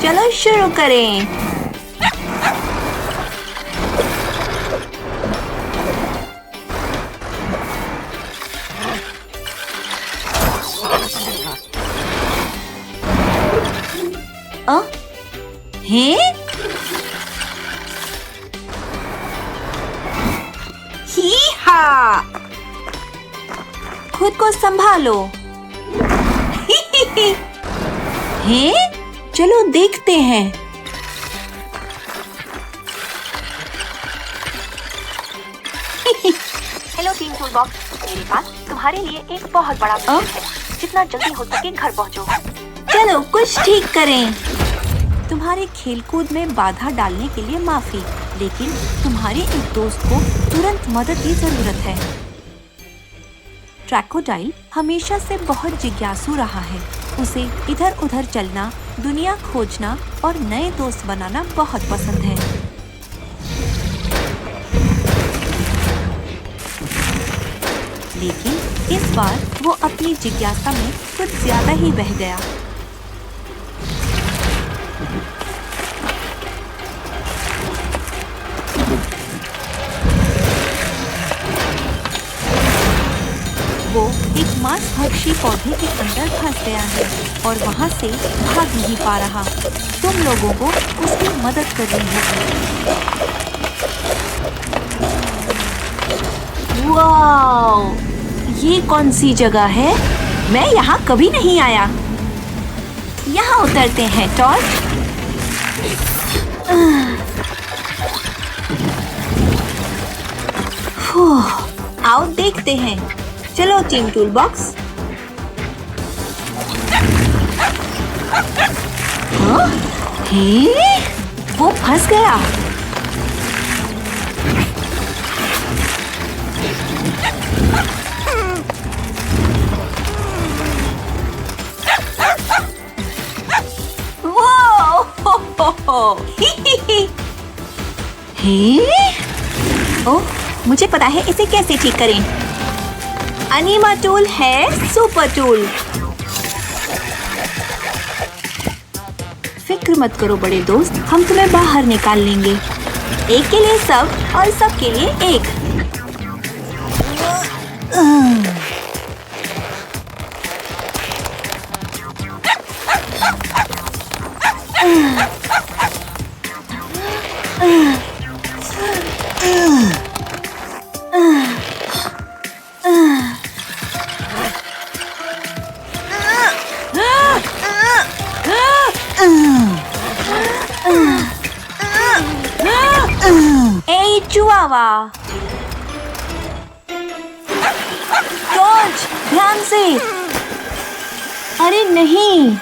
चलो शुरू करें। हैं? ही हा! खुद को संभालो। हैं? चलो देखते हैं। हेलो टीम टूल बॉक्स, मेरे पास तुम्हारे लिए एक बहुत बड़ा मिशन है। जितना जल्दी हो सके घर पहुंचो। चलो कुछ ठीक करें। तुम्हारे खेलकूद में बाधा डालने के लिए माफी, लेकिन तुम्हारे एक दोस्त को तुरंत मदद की जरूरत है। ट्रैकोडाइल हमेशा से बहुत जिज्ञासु रहा है। उसे इधर उधर चलना, दुनिया खोजना और नए दोस्त बनाना बहुत पसंद है। लेकिन इस बार वो अपनी जिज्ञासा में कुछ ज्यादा ही बह गया। वो एक मांसभक्षी पौधे के अंदर फंस गया है और वहाँ से भाग नहीं पा रहा। तुम लोगों को उसकी मदद करनी होगी। वाओ! ये कौन सी जगह है? मैं यहाँ कभी नहीं आया। यहाँ उतरते हैं टॉर्च। आओ देखते हैं। चलो टीम टूल बॉक्स। हाँ? हे? वो फंस गया। हे? ओह, मुझे पता है इसे कैसे ठीक करें। अनीमा टूल है सुपर टूल। फिक्र मत करो बड़े दोस्त, हम तुम्हें बाहर निकाल लेंगे। एक के लिए सब और सब के लिए एक। चुआवा, टॉर्च, ध्यान से। अरे नहीं,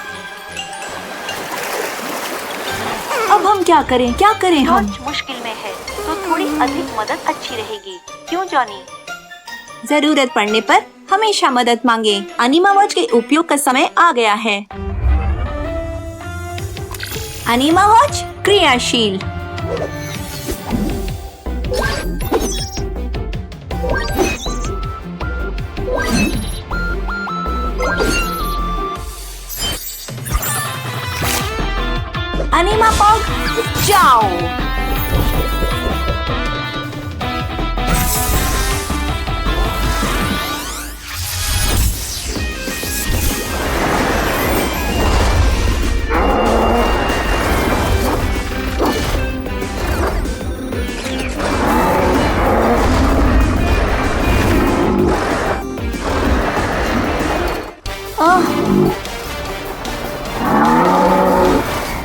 अब हम क्या करें? क्या करें हम? टॉर्च मुश्किल में है, तो थोड़ी अधिक मदद अच्छी रहेगी। क्यों जॉनी? जरूरत पड़ने पर हमेशा मदद मांगे। अनीमा वॉच के उपयोग का समय आ गया है। अनीमा वॉच क्रियाशील। अनीमा पॉग जाओ।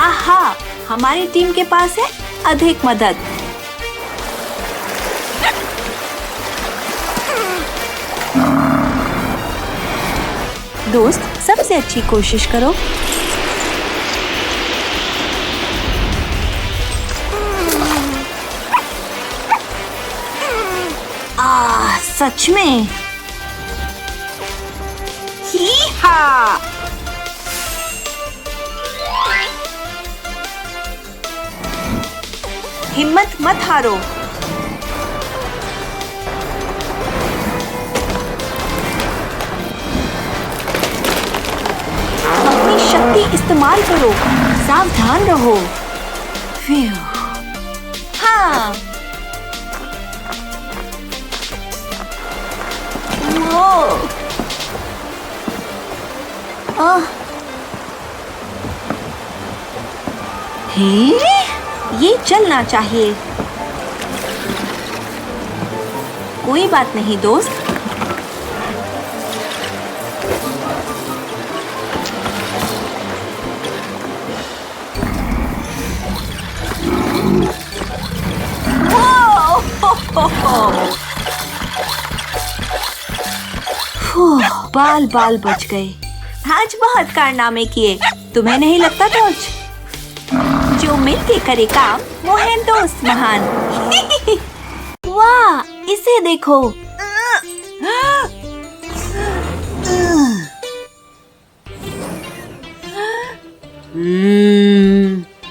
आहा, हमारी टीम के पास है अधिक मदद। दोस्त, सबसे अच्छी कोशिश करो। सच में। ही हा! हिम्मत मत हारो। अपनी शक्ति इस्तेमाल करो। सावधान रहो। फ्यू। हाँ। वो। हे? ये चलना चाहिए। कोई बात नहीं दोस्त। बाल बाल बच गए। आज बहुत कारनामे किए, तुम्हें नहीं लगता टॉर्च? जो मिलके करे काम वो है दोस्त महान। वाह, इसे देखो।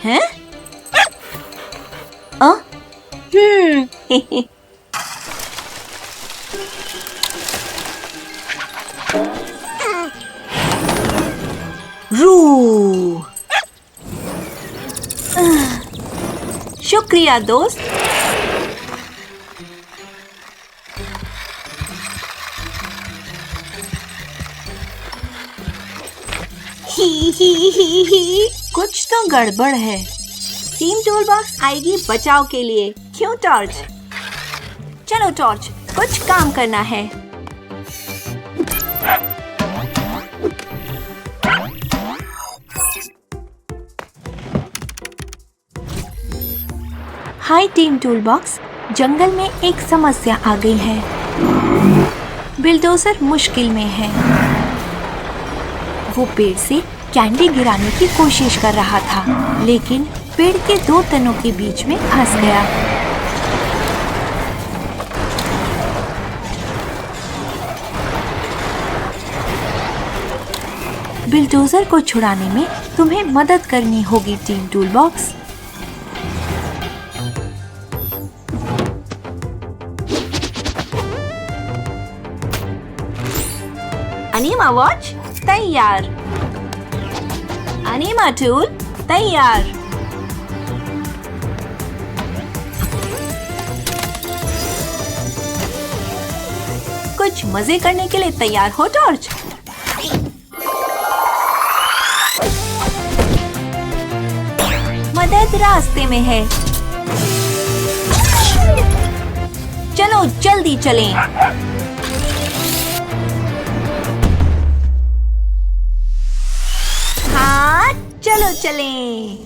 हैं? रू। शुक्रिया दोस्त। ही कुछ तो गड़बड़ है। टीम टूल बॉक्स आएगी बचाव के लिए। क्यों टॉर्च? चलो टॉर्च, कुछ काम करना है। हाय टीम टूल बॉक्स, जंगल में एक समस्या आ गई है। बिल्डोजर मुश्किल में है। वो पेड़ से कैंडी गिराने की कोशिश कर रहा था, लेकिन पेड़ के 2 तनों के बीच में फंस गया। बिल्डोजर को छुड़ाने में तुम्हें मदद करनी होगी team tool box. Enema watch तैयार। अनीमा टूल तैयार। कुछ मजे करने के लिए तैयार हो टॉर्च? मदद रास्ते में है। चलो जल्दी चलें। हाँ, चलो चलें।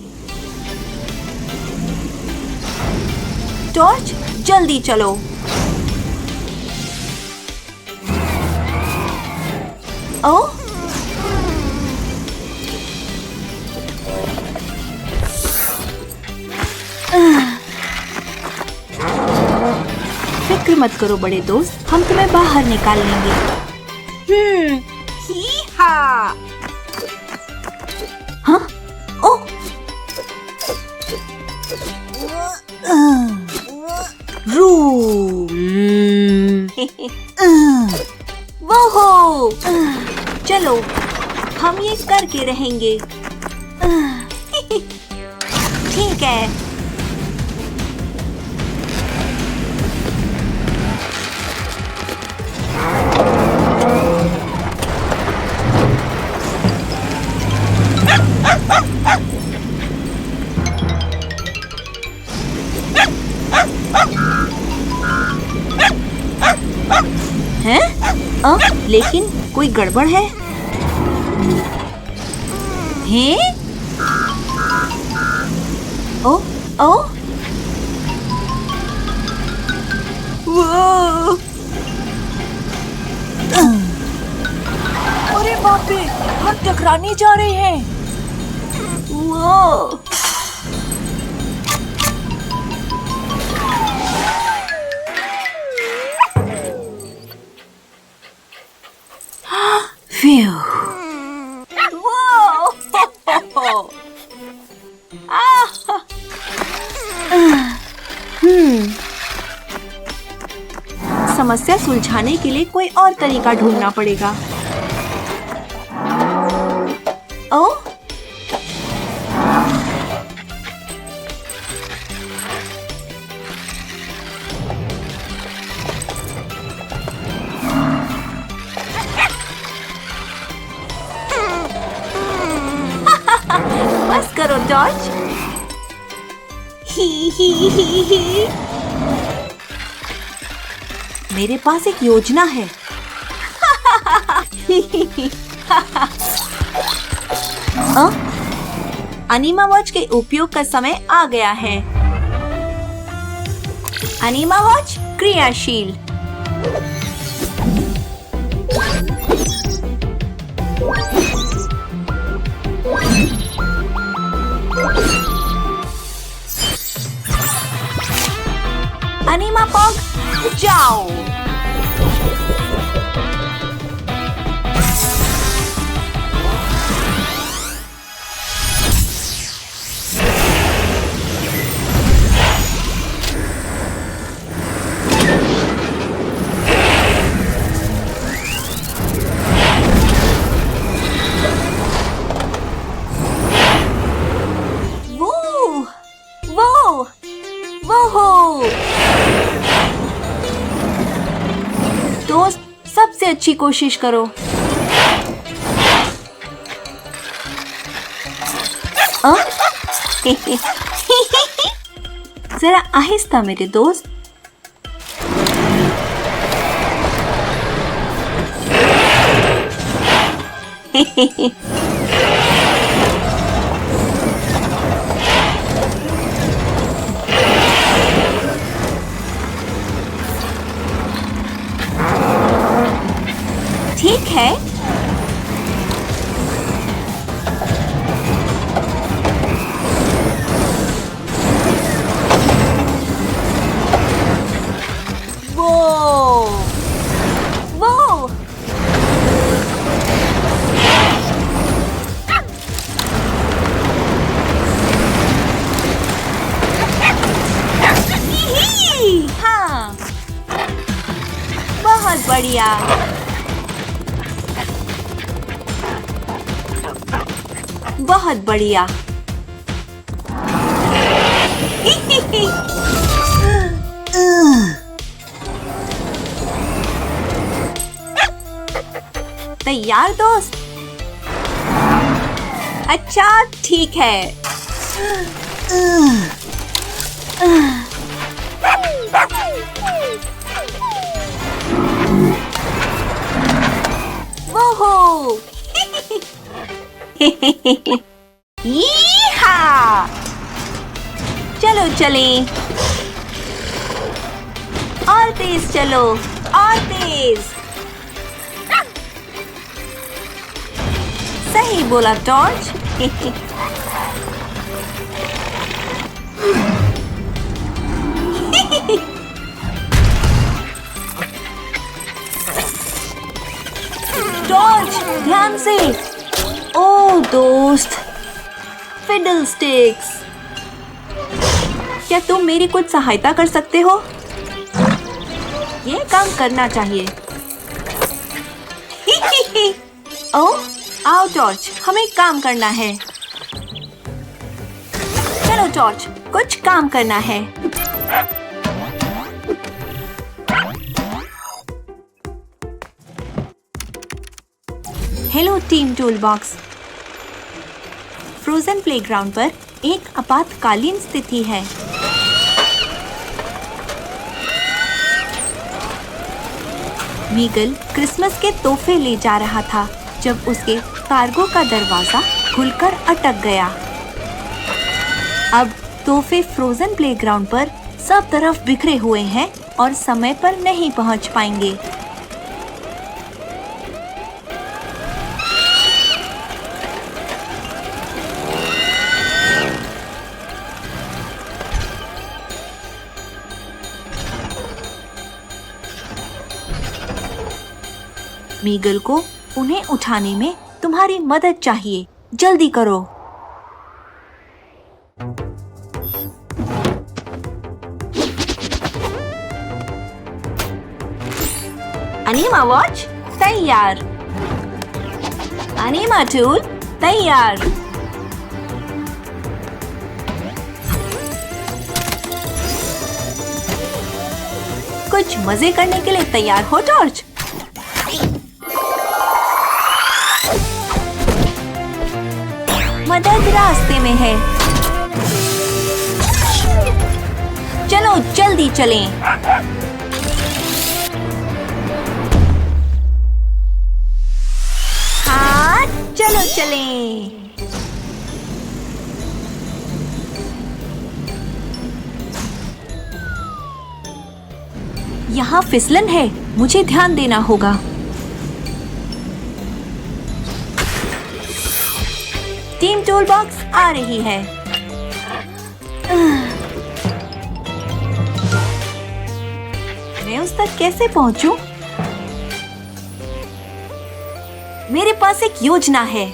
टॉर्च जल्दी चलो। ओ, फिक्र मत करो बड़े दोस्त, हम तुम्हें बाहर निकाल लेंगे। ही हा। हाँ? ओ! रू। वो चलो, हम ये करके रहेंगे। ठीक है। हैं? लेकिन कोई गड़बड़ है। हैं? ओ, ओ, वो! अरे बाप रे, हम टकराने जा रहे हैं। वो! Phew. Whoa! समस्या सुलझाने के लिए कोई और तरीका ढूंढना पड़ेगा। ओ? करो जॉर्ज। ही। मेरे पास एक योजना है। अनीमा वॉच के उपयोग का समय आ गया है। अनीमा वॉच क्रियाशील। अनीमा पॉग जाओ। दोस्त, सबसे अच्छी कोशिश करो। जरा आहिस्ता मेरे दोस्त। ठीक है। वो हाँ, बहुत बढ़िया। बहुत बढ़िया। तैयार दोस्त? अच्छा ठीक है। वो यीहा! चलो चलें। और तेज चलो, और तेज। सही बोला जॉर्ज। जॉर्ज ध्यान से। ओ दोस्त, फिडल स्टिक्स, क्या तुम मेरी कुछ सहायता कर सकते हो? ये काम करना चाहिए। ओह, आओ जॉर्ज, हमें काम करना है। चलो जॉर्ज, कुछ काम करना है। Hello team toolbox. Frozen playground पर एक आपातकालीन स्थिति है। मीगल क्रिसमस के तोहफे ले जा रहा था जब उसके कार्गो का दरवाजा खुलकर अटक गया। अब तोहफे फ्रोजन प्लेग्राउंड पर सब तरफ बिखरे हुए हैं और समय पर नहीं पहुंच पाएंगे। मीगल को उन्हें उठाने में तुम्हारी मदद चाहिए। जल्दी करो। अनीमा वॉच तैयार। अनीमा टूल तैयार। कुछ मजे करने के लिए तैयार हो जॉर्ज? मदद रास्ते में है। चलो जल्दी चलें। हाँ, चलो चलें। यहाँ फिसलन है, मुझे ध्यान देना होगा। टीम टूल बॉक्स आ रही है। मैं उस तक कैसे पहुंचूं? मेरे पास एक योजना है।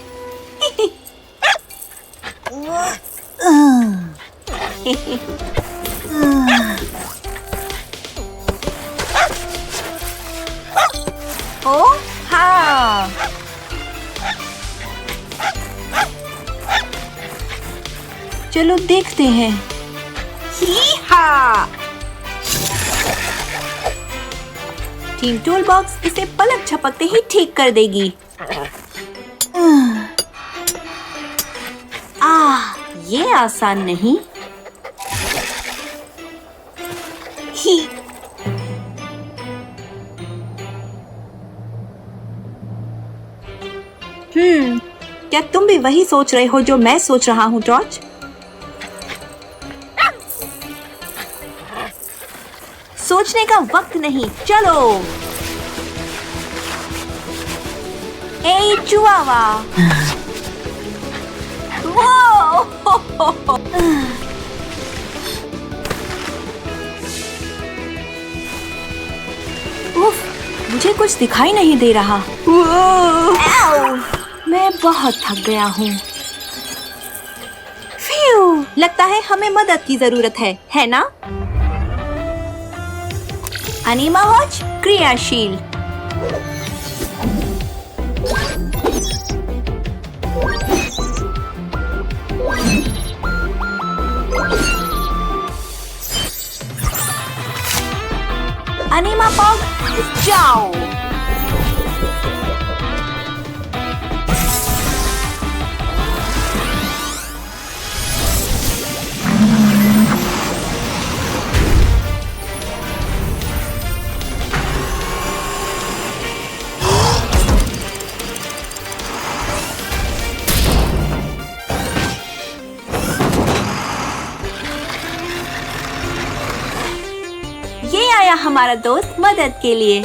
ओ हाँ, चलो देखते हैं। ही हा! टीम टूल बॉक्स इसे पलक झपकते ही ठीक कर देगी। ये आसान नहीं। ही क्या तुम भी वही सोच रहे हो जो मैं सोच रहा हूँ, जॉर्ज? सोचने का वक्त नहीं, चलो। ए चुआवा! उफ, मुझे कुछ दिखाई नहीं दे रहा। मैं बहुत थक गया हूँ। लगता है हमें मदद की जरूरत है ना? अनीमा वॉच क्रियाशील। अनीमा पॉग जाओ। ये आया हमारा दोस्त मदद के लिए।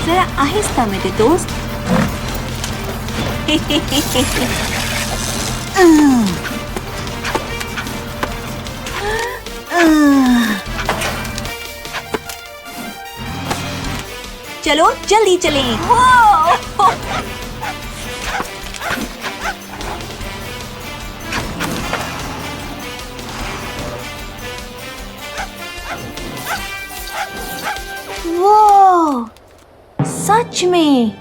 जरा आहिस्ता मेरे दोस्त। चलो जल्दी चलें। वो सच में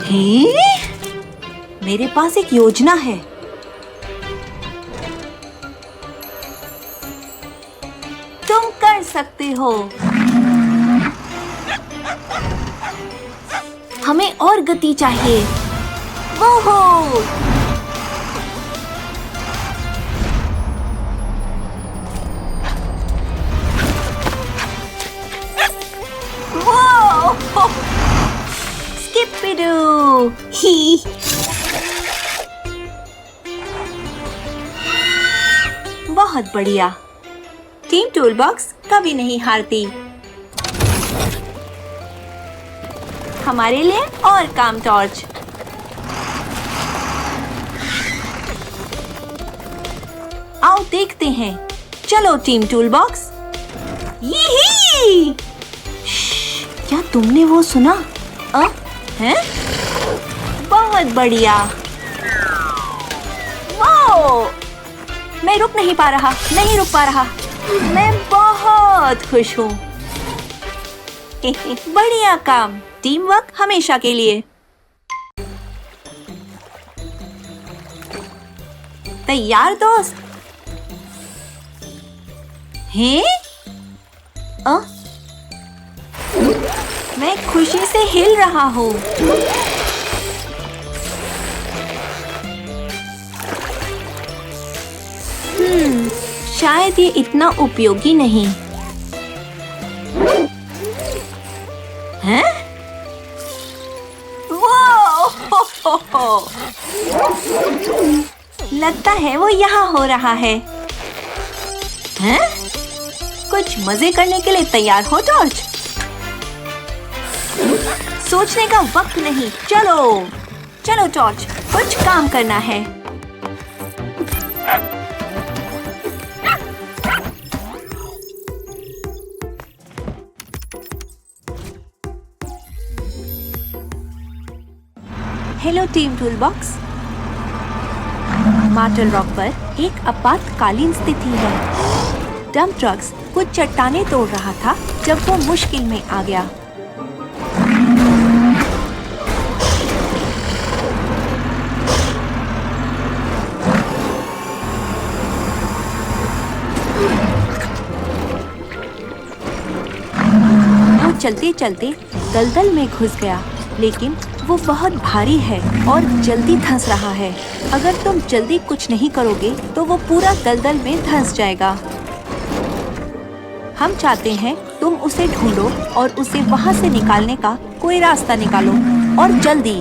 हे? मेरे पास एक योजना है। तुम कर सकते हो। हमें और गति चाहिए। वो स्किपिडू ही। बहुत बढ़िया। टीम टूल बॉक्स कभी नहीं हारती। हमारे लिए और काम, टॉर्च। आओ देखते हैं। चलो टीम टूल बॉक्स। यही! क्या तुमने वो सुना? हैं? बहुत बढ़िया। वाओ! मैं रुक नहीं पा रहा, नहीं रुक पा रहा। मैं बहुत खुश हूँ। बढ़िया काम। टीम वर्क हमेशा के लिए। तैयार दोस्त? हैं? मैं खुशी से हिल रहा हूँ। शायद ये इतना उपयोगी नहीं है। लगता है वो यहाँ हो रहा है। हैं? कुछ मजे करने के लिए तैयार हो टॉर्च? सोचने का वक्त नहीं, चलो चलो टॉर्च, कुछ काम करना है। Hello team toolbox. Mortal rock पर एक आपातकालीन स्थिति है। डंप ट्रक्स कुछ चट्टानें तोड़ रहा था जब वो मुश्किल में आ गया। वो चलते चलते दलदल में घुस गया, लेकिन वो बहुत भारी है और जल्दी धंस रहा है। अगर तुम जल्दी कुछ नहीं करोगे तो वो पूरा दलदल में धंस जाएगा। हम चाहते हैं तुम उसे ढूंढो और उसे वहाँ से निकालने का कोई रास्ता निकालो, और जल्दी।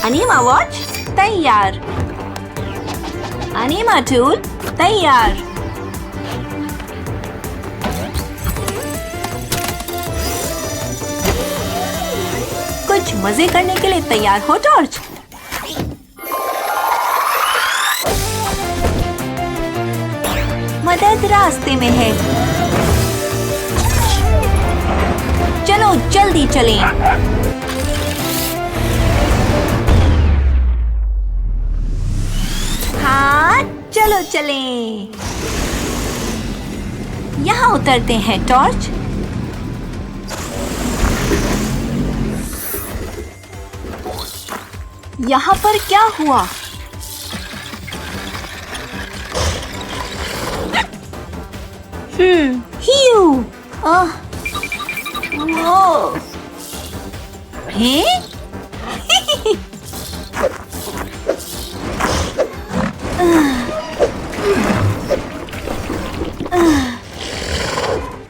अनीमा वॉच तैयार। अनीमा टूल तैयार। कुछ मजे करने के लिए तैयार हो टॉर्च? मदद रास्ते में है। चलो जल्दी चलें। हाँ चलो चलें। यहाँ उतरते हैं टॉर्च। यहाँ पर क्या हुआ? हियू। वो हैं?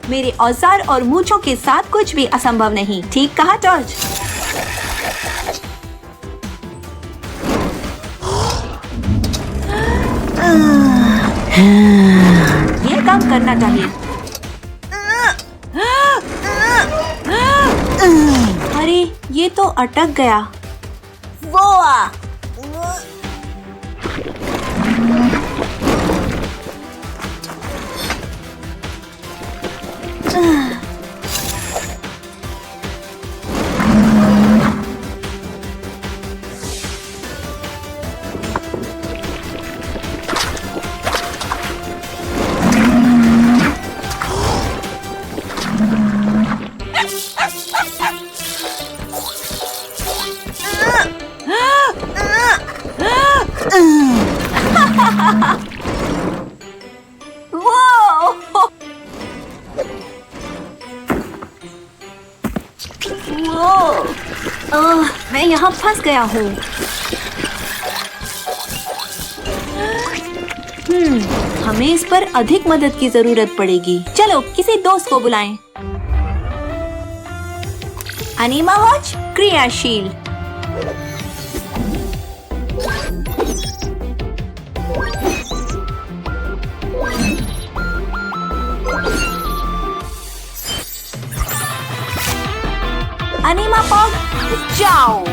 मेरे औजार और मूंछों के साथ कुछ भी असंभव नहीं। ठीक कहा टॉर्च। ये काम करना चाहिए। अरे ये तो अटक गया। वो मैं यहाँ फंस गया हूँ। हमें इस पर अधिक मदद की जरूरत पड़ेगी। चलो किसी दोस्त को बुलाएं। अनीमा वॉच क्रियाशील। अनीमा पॉग जाओ।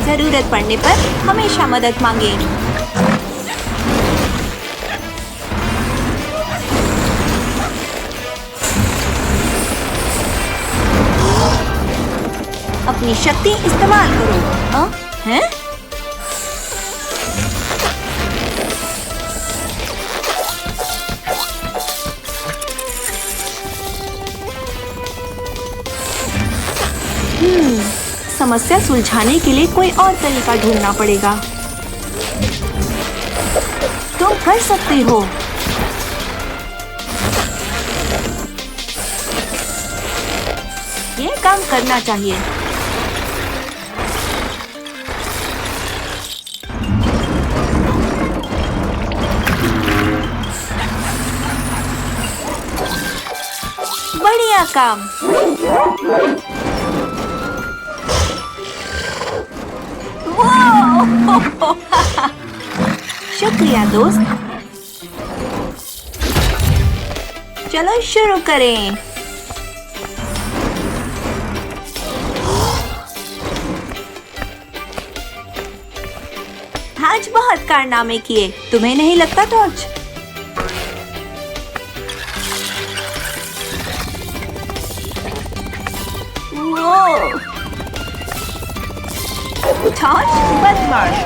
जरूरत पड़ने पर हमेशा मदद मांगे। अपनी शक्ति इस्तेमाल करो। हैं? समस्या सुलझाने के लिए कोई और तरीका ढूंढना पड़ेगा। तुम कर सकते हो। ये काम करना चाहिए। बढ़िया काम। शुक्रिया दोस्त। चलो शुरू करें। आज बहुत कारनामे किए, तुम्हें नहीं लगता टॉर्च? टॉर्च बदमाश।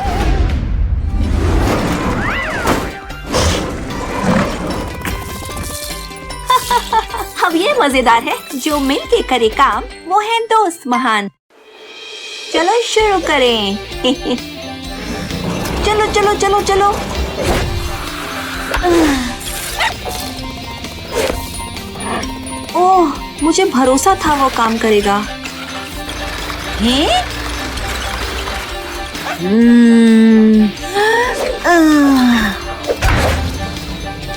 अब ये मजेदार है। जो मिलके करे काम वो है दोस्त महान। चलो शुरू करें। चलो चलो चलो चलो। ओह, मुझे भरोसा था वो काम करेगा। हैं?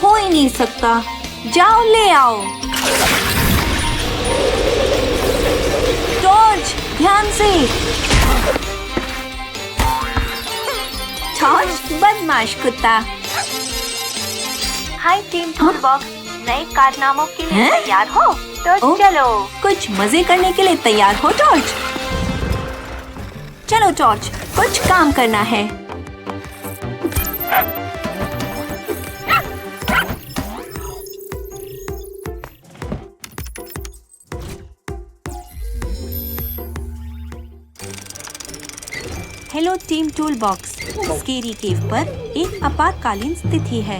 हो ही नहीं सकता। जाओ ले आओ। टॉर्च, ध्यान से। टॉर्च बदमाश कुत्ता। हाय टीम टूलबॉक्स, नए कारनामों के लिए हैं? तैयार हो? तो चलो। कुछ मजे करने के लिए तैयार हो टॉर्च? चलो टॉर्च, कुछ काम करना है। Hello team toolbox. स्केरी केव पर एक आपातकालीन स्थिति है।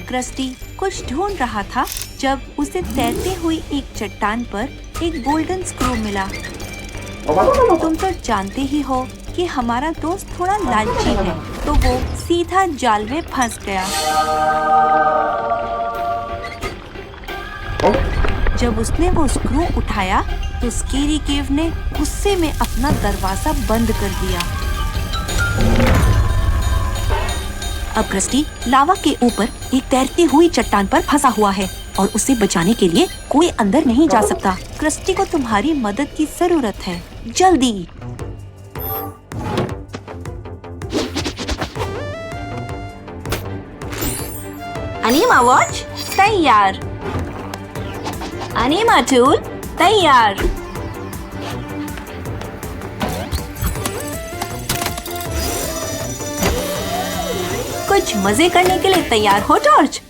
क्रस्टी कुछ ढूंढ रहा था जब उसे तैरते हुई एक चट्टान पर एक गोल्डन स्क्रू मिला। तुम तो जानते ही हो कि हमारा दोस्त थोड़ा लालची है, तो वो सीधा जाल में फंस गया। जब उसने वो स्क्रू उठाया तो स्केरी केव ने गुस्से में अपना दरवाजा बंद कर दिया। अब क्रस्टी लावा के ऊपर एक तैरती हुई चट्टान पर फंसा हुआ है और उसे बचाने के लिए कोई अंदर नहीं जा सकता। क्रस्टी को तुम्हारी मदद की जरूरत है, जल्दी। अनीमा वॉच तैयार। अनीमा टूल तैयार। कुछ मजे करने के लिए तैयार हो टॉर्च?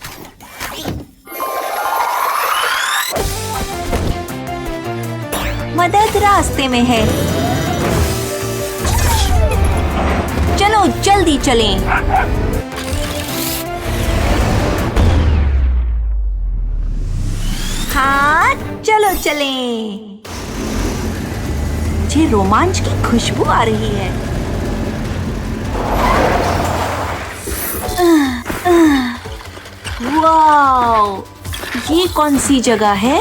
मदद रास्ते में है। चलो जल्दी चलें। हाँ चलो चलें। मुझे रोमांच की खुशबू आ रही है। वाओ, ये कौन सी जगह है?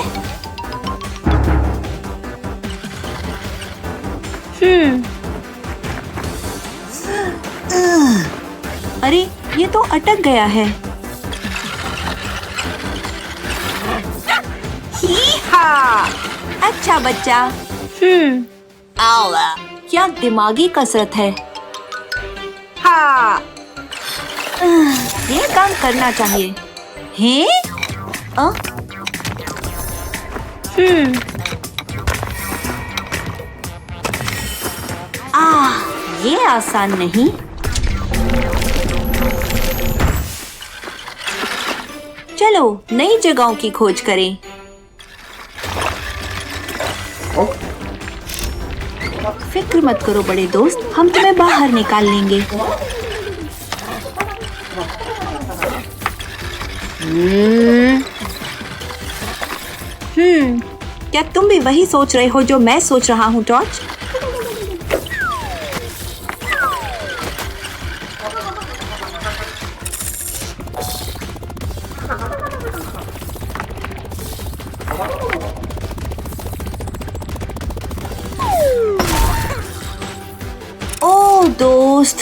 अरे ये तो अटक गया है। ही हा, अच्छा बच्चा। क्या दिमागी कसरत है। हाँ, ये काम करना चाहिए। हैं? ये आसान नहीं। चलो नई जगहों की खोज करें। फिक्र मत करो बड़े दोस्त, हम तुम्हें बाहर निकाल लेंगे। क्या तुम भी वही सोच रहे हो जो मैं सोच रहा हूँ, टॉर्च? ओ दोस्त,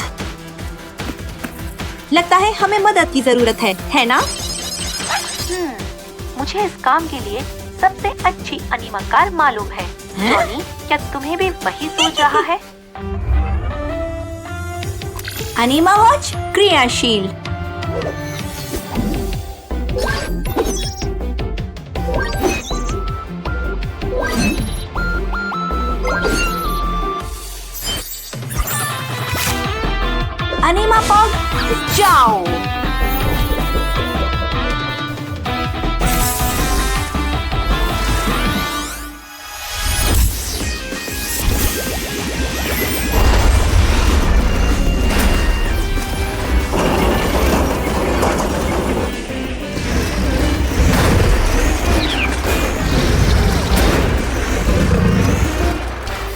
लगता है हमें मदद की जरूरत है ना? मुझे इस काम के लिए सबसे अच्छी अनिमाकार मालूम है। जॉनी, क्या तुम्हें भी वही सोच रहा है? अनीमा वॉच क्रियाशील। अनीमा पॉग जाओ।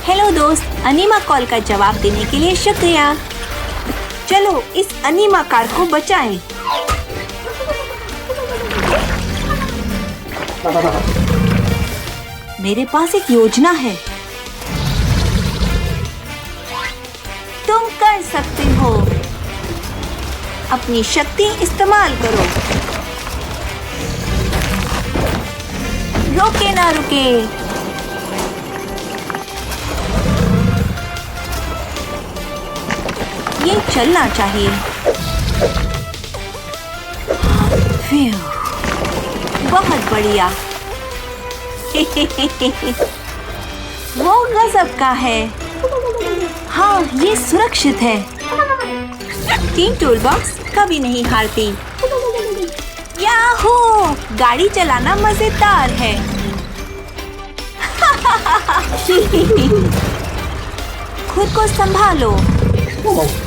हेलो दोस्त, अनीमा कॉल का जवाब देने के लिए शुक्रिया। चलो इस अनीमा कार को बचाएं। मेरे पास एक योजना है। तुम कर सकते हो। अपनी शक्ति इस्तेमाल करो। रोके ना रुके। ये चलना चाहिए। बहुत बढ़िया। वो गजब का है। हाँ, ये सुरक्षित है। टीम टूल बॉक्स कभी नहीं हारती। याहू! गाड़ी चलाना मजेदार है। खुद को संभालो।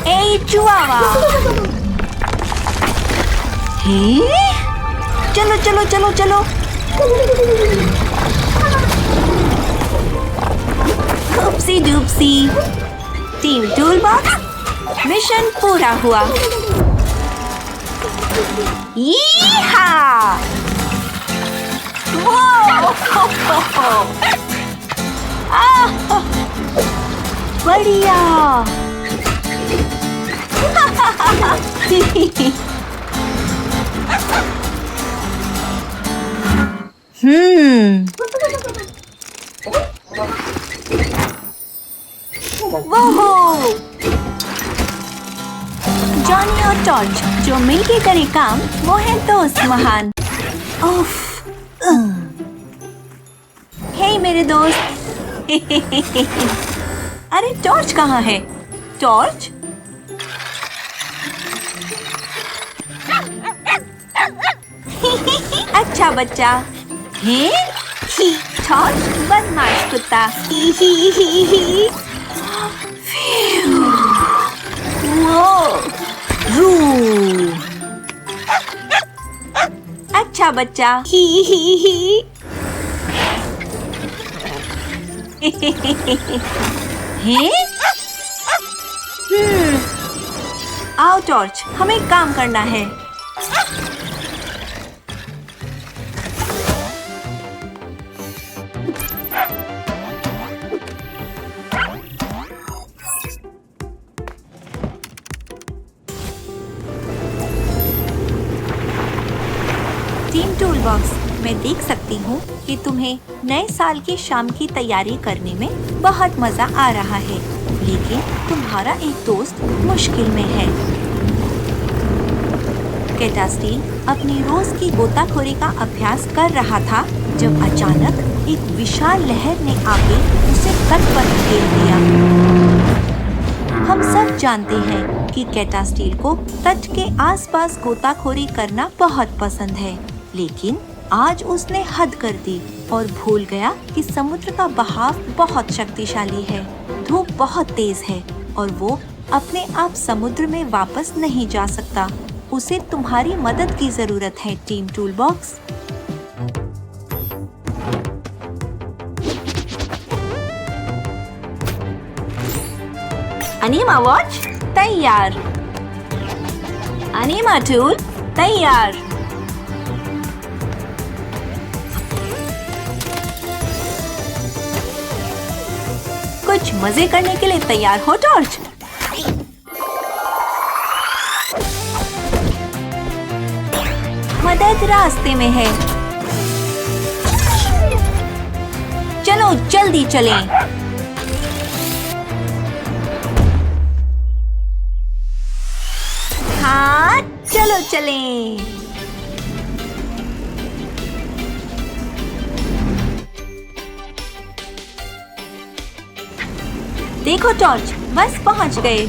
ए चुआवा! चलो चलो चलो चलो। उपसी डूपसी। टीम टूल बॉक्स मिशन पूरा हुआ। यीहा! बढ़िया। जॉनी और टॉर्च जो मिलके करे काम, वो है दोस्त महान। हे मेरे दोस्त। अरे टॉर्च कहाँ है? टॉर्च? अच्छा बच्चा। हैं? टॉर्च बदमाश कुत्ता। अच्छा बच्चा। हैं? आओ टॉर्च, हमें काम करना है। टीम टूल बॉक्स, मैं देख सकती हूँ कि तुम्हें नए साल की शाम की तैयारी करने में बहुत मजा आ रहा है। लेकिन तुम्हारा एक दोस्त मुश्किल में है। कैटास्टील अपनी रोज की गोताखोरी का अभ्यास कर रहा था जब अचानक एक विशाल लहर ने आके उसे तट पर धकेल दिया। हम सब जानते हैं कि कैटास्टील को तट के आसपास गोताखोरी करना बहुत पसंद है, लेकिन आज उसने हद कर दी और भूल गया कि समुद्र का बहाव बहुत शक्तिशाली है। धूप बहुत तेज है और वो अपने आप समुद्र में वापस नहीं जा सकता। उसे तुम्हारी मदद की जरूरत है, टीम टूलबॉक्स। अनीमा वॉच तैयार। अनीमा टूल तैयार। कुछ मजे करने के लिए तैयार हो टॉर्च? मदद रास्ते में है। चलो जल्दी चलें। हाँ, चलो चलें। देखो टॉर्च, बस पहुंच गए।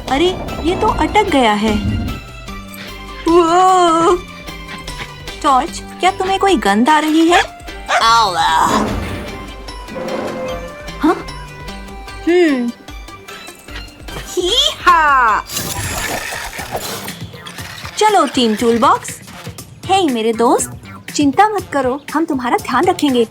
अरे, ये तो अटक गया है। वो! टॉर्च, क्या तुम्हें कोई गंध आ रही है? हाँ? ही-हा! चलो टीम टूलबॉक्स। हे मेरे दोस्त, चिंता मत करो, हम तुम्हारा ध्यान रखेंगे।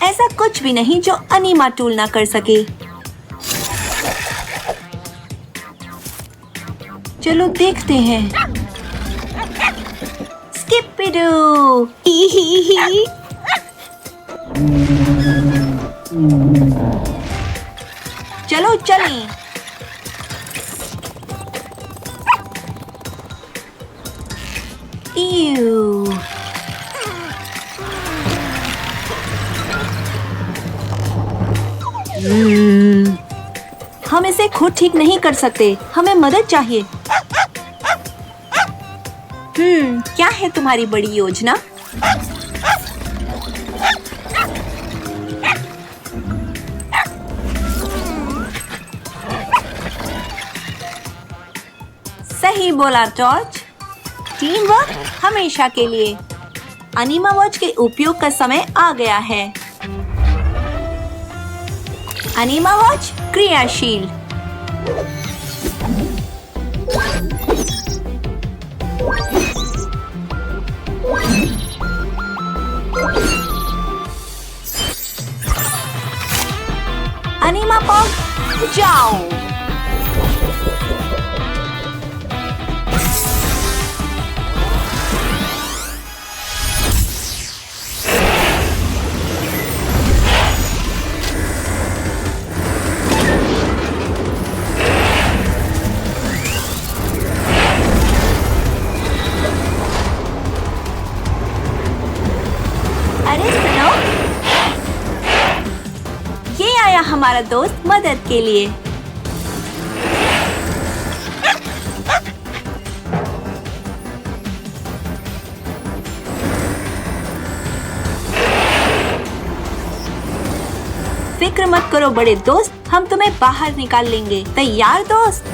ऐसा कुछ भी नहीं जो अनीमा टूल ना कर सके। चलो देखते हैं। स्किपिडू! ही ही ही। चलो चलें। ईयू। हम इसे खुद ठीक नहीं कर सकते, हमें मदद चाहिए। क्या है तुम्हारी बड़ी योजना? सही बोला टॉर्च। टीम वर्क हमेशा के लिए। अनीमा वॉच के उपयोग का समय आ गया है। अनीमा वॉच क्रियाशील। अनीमा पॉग जाओ। अरे सुनो, ये आया हमारा दोस्त मदद के लिए। फिक्र मत करो बड़े दोस्त, हम तुम्हें बाहर निकाल लेंगे। तैयार दोस्त?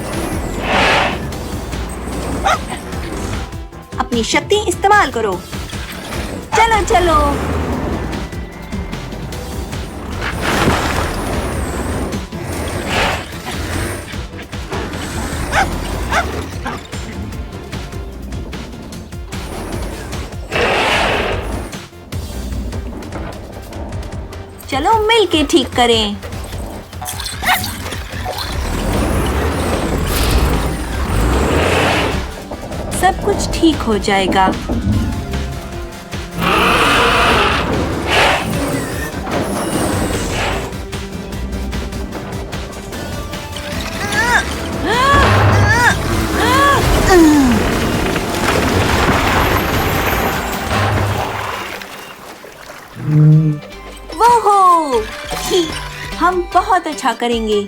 अपनी शक्ति इस्तेमाल करो। चलो चलो। चलो मिल के ठीक करें। सब कुछ ठीक हो जाएगा। बहुत अच्छा करेंगे।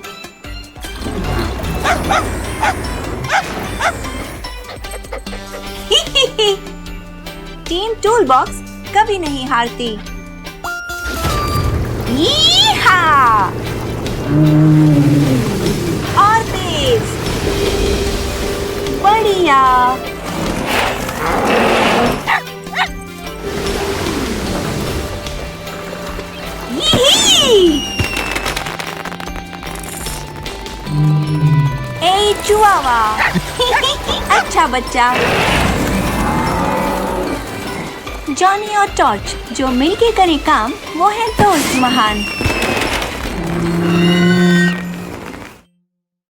टीम टूल बॉक्स कभी नहीं हारती। यीहा! और तेज, बढ़िया। यी! ए चुआवा, अच्छा बच्चा। जॉनी और टॉर्च जो मिलके करे काम, वो है दोस्त महान।